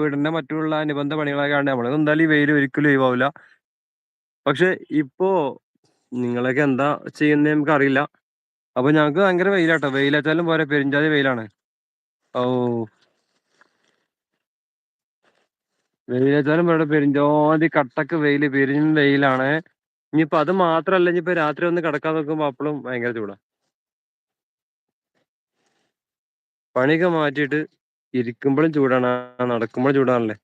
വീടിന്റെ മറ്റുള്ള അനുബന്ധ പണികളൊക്കെ ആയോണ്ട് നമ്മള് എന്തായാലും ഈ വെയില് ഒരിക്കലും ഒഴിവാവൂല. പക്ഷെ ഇപ്പോ നിങ്ങളൊക്കെ എന്താ ചെയ്യുന്നേ നമുക്കറിയില്ല. അപ്പൊ ഞങ്ങക്ക് ഭയങ്കര വെയിലാട്ടോ. വെയിലാച്ചാലും പോരാ പെരുംജാതി വെയിലാണ്. ഔ വെയിലാച്ചാലും പോരാ പെരുംജാതി കട്ടക്ക് വെയില് പെരും വെയിലാണ്. ഇനിയിപ്പോ അത് മാത്രല്ല ഇനിയിപ്പോ രാത്രി ഒന്ന് കിടക്കാൻ നോക്കുമ്പോ അപ്പളും ഭയങ്കര ചൂടാ. പണിയൊക്കെ മാറ്റിയിട്ട് ഇരിക്കുമ്പളും ചൂടാണ്. നടക്കുമ്പളും ചൂടാണല്ലേ.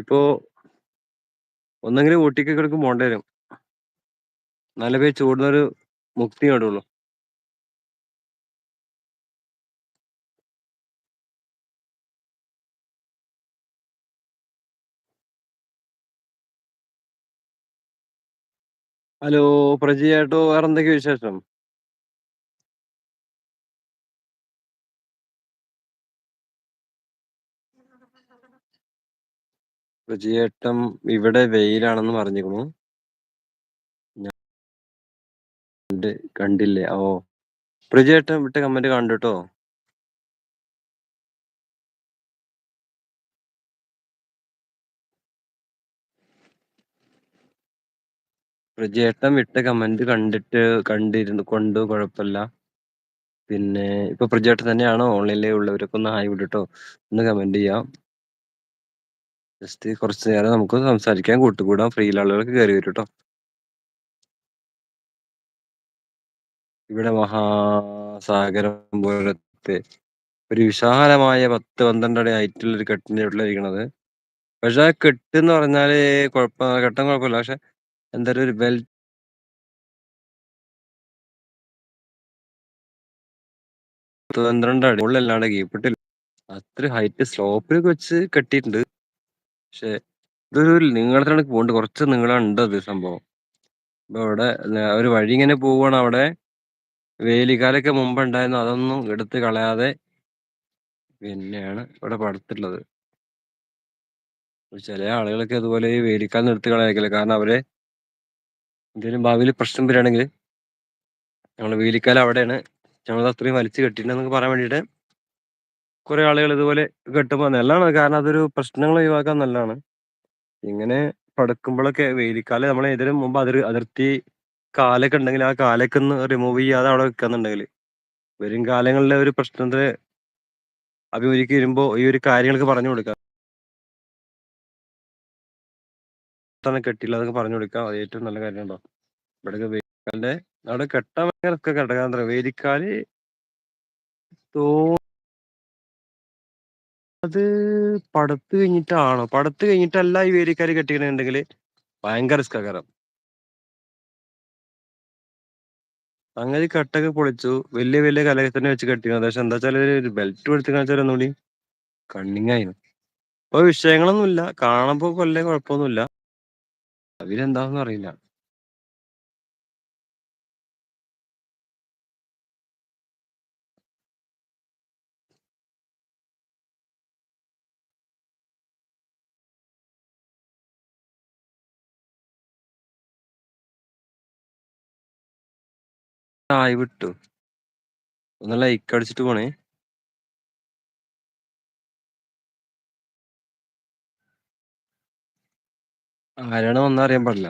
ഇപ്പോ ഒന്നെങ്കില് ഊട്ടിക്ക് എവിടേക്കും പോണ്ടി വരും. എന്നാലേ ഇപ്പ ഈ ചൂടിന്നൊരു മുക്തി നേടുള്ളൂ. ഹലോ പ്രജിയേട്ടോ, വേറെന്തൊക്കെയാ വിശേഷം? പ്രജിയേട്ടൻ ഇവിടെ വെയിലാണെന്ന് പറഞ്ഞിരുന്നു. കണ്ടില്ലേ? ഓ, പ്രജിയേട്ടൻ വിട്ട കമന്റ് കണ്ടുട്ടോ. പ്രജിയേട്ടൻ വിട്ട കമന്റ് കണ്ടിരുന്നു കുഴപ്പമില്ല. പിന്നെ ഇപ്പൊ പ്രജിയേട്ടൻ തന്നെയാണോ ഓൺലൈനിൽ ഉള്ളവരൊക്കെ ഒന്ന് ഹായ് വിട്ടിട്ടോ, ഒന്ന് കമന്റ് ചെയ്യാം. ജസ്റ്റ് കുറച്ച് നേരം നമുക്ക് സംസാരിക്കാൻ കൂട്ടുകൂടാം. ഫ്രീ ആളുകൾക്ക് കയറി വരും ട്ടോ. ഇവിടെ മഹാസാഗരം പോലത്തെ ഒരു വിശാലമായ 10-12 അടി ഹൈറ്റുള്ള ഒരു കെട്ടിന്റെ വീട്ടിലായിരിക്കണത്. പക്ഷെ ആ കെട്ട് എന്ന് പറഞ്ഞാല് കെട്ടം കുഴപ്പമില്ല. പക്ഷെ എന്താ ഒരു 12 അടി ഉള്ളല്ലാണ്ട് കീഴ്പ്പെട്ടില്ല. അത്ര ഹൈറ്റ് സ്ലോപ്പിലൊക്കെ വെച്ച് കെട്ടിയിട്ടുണ്ട്. പക്ഷെ ഇതൊരു നീളത്തിലാണ് പോകേണ്ടത്. കുറച്ച് നീളമുണ്ട് അത് സംഭവം. അപ്പൊ അവിടെ ഒരു വഴി ഇങ്ങനെ പോവുകയാണ്. അവിടെ വേലിക്കാലൊക്കെ മുമ്പ് ഉണ്ടായിരുന്നു. അതൊന്നും എടുത്ത് കളയാതെ പിന്നെയാണ് ഇവിടെ പടുത്തുള്ളത്. ചില ആളുകളൊക്കെ അതുപോലെ ഈ വേലിക്കാൽ എടുത്ത് കളയാക്കില്ല. കാരണം അവരെ എന്തെങ്കിലും ഭാവിയിൽ പ്രശ്നം വരികയാണെങ്കിൽ ഞങ്ങൾ വേലിക്കാൽ അവിടെയാണ്, ഞങ്ങൾ അത്രയും വലിച്ചു കെട്ടിയിട്ടുണ്ടെന്നൊക്കെ പറയാൻ വേണ്ടിയിട്ട് കുറെ ആളുകൾ ഇതുപോലെ കെട്ടുമ്പോൾ നല്ലതാണ്. കാരണം അതൊരു പ്രശ്നങ്ങൾ ഒഴിവാക്കാൻ നല്ലതാണ്. ഇങ്ങനെ പടുക്കുമ്പോഴൊക്കെ വേലിക്കാല് നമ്മളെ ഏതിനും മുമ്പ് അതിർത്തി കാലൊക്കെ ഉണ്ടെങ്കിൽ ആ കാലൊക്കെ ഒന്ന് റിമൂവ് ചെയ്യാതെ അവിടെ വെക്കാന്നുണ്ടെങ്കിൽ വരും കാലങ്ങളിലെ ഒരു പ്രശ്നത്തിന് അഭിമുഖീകരിച്ച് വരുമ്പോൾ ഈ ഒരു കാര്യങ്ങളൊക്കെ പറഞ്ഞു കൊടുക്കാം. കെട്ടില്ല അതൊക്കെ പറഞ്ഞു കൊടുക്കാം. അത് ഏറ്റവും നല്ല കാര്യം ഉണ്ടോ. ഇവിടെയൊക്കെ വേലിക്കാലിന്റെ അവിടെ കെട്ടാൻ ഭയങ്കര കേട്ടോ. വേലിക്കാല് തോ അത് പടുത്ത് കഴിഞ്ഞിട്ടാണോ? പടുത്ത് കഴിഞ്ഞിട്ടല്ല ഈ വേലിക്കാല് കെട്ടിയിട്ടുണ്ടെങ്കിൽ ഭയങ്കര റിസ്കാകാരം. സംഗതി കട്ടൊക്കെ പൊളിച്ചു. വലിയ വലിയ കലക്കെ തന്നെ വെച്ച് കെട്ടിയിരുന്നു. പക്ഷെ എന്താ വെച്ചാൽ ഒരു ബെൽറ്റ് കൊടുത്ത് കാണിച്ചാൽ ഒന്നുകൂടി കണ്ണിങ് ആയിരുന്നു. ഇപ്പൊ വിഷയങ്ങളൊന്നുമില്ല. കാണുമ്പോ കൊല്ലേ കുഴപ്പമൊന്നുമില്ല. അവരെന്താണെന്ന് അറിയില്ല. ആയി വിട്ടു. ഒന്ന് ലൈക്ക് അടിച്ചിട്ട് പോണേ. ആരാണ് വന്ന അറിയാൻ പാടില്ല.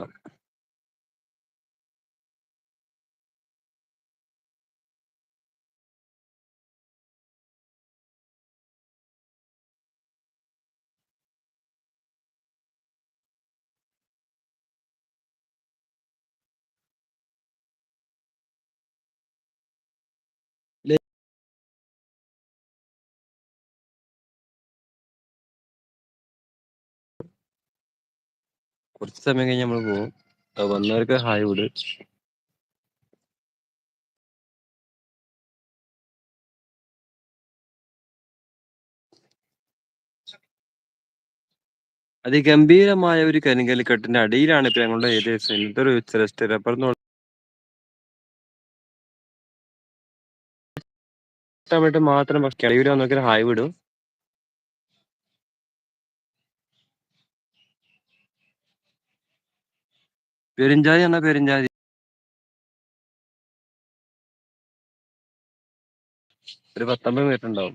കുറച്ച് സമയം കഴിഞ്ഞ് നമ്മൾ പോകും. വന്നവർക്ക് ഹായ് വിട്. അതിഗംഭീരമായ ഒരു കരിങ്കല്ലിക്കെട്ടിന്റെ അടിയിലാണ് ഇപ്പൊ ഞങ്ങളുടെ ഏരിയ. എന്തൊരു റെസ്റ്റോറന്റ് മാത്രം കിളവിൽ വന്നൊക്കെ ഹായ് വിടും. പെരുഞ്ചാതി എന്നാ പെരുഞ്ചാതി ഒരു 19 മിനിറ്റ് ഉണ്ടാവും.